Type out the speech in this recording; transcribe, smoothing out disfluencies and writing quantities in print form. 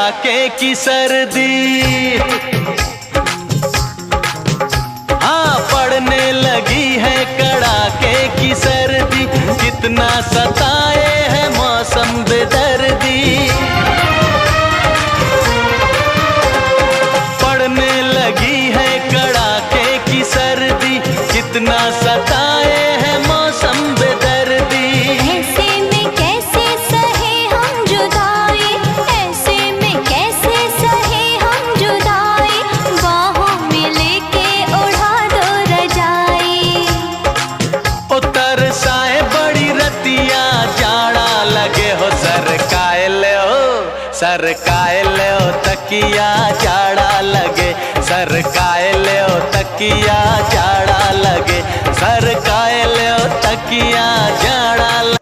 कड़ाके की सर्दी, हाँ पड़ने लगी है कड़ाके की सर्दी। कितना सताए है मौसम बेदर्दी, पड़ने लगी है कड़ाके की सर्दी। कितना सताए है मौसम बेदर्दी। ऐसे में कैसे सहे हम जुदाई, ऐसे में कैसे सहे हम जुदाई। बाहों में लेके उड़ा दो रजाई। ओ तरसाए बड़ी रतिया जाड़ा लगे हो, सरकाए ले हो, सरकाए ले हो तकिया जाड़ा लगे। सरकाए ले हो तकिया जाड़ा लगे, सरकाए ले हो तकिया जाड़ा लगे।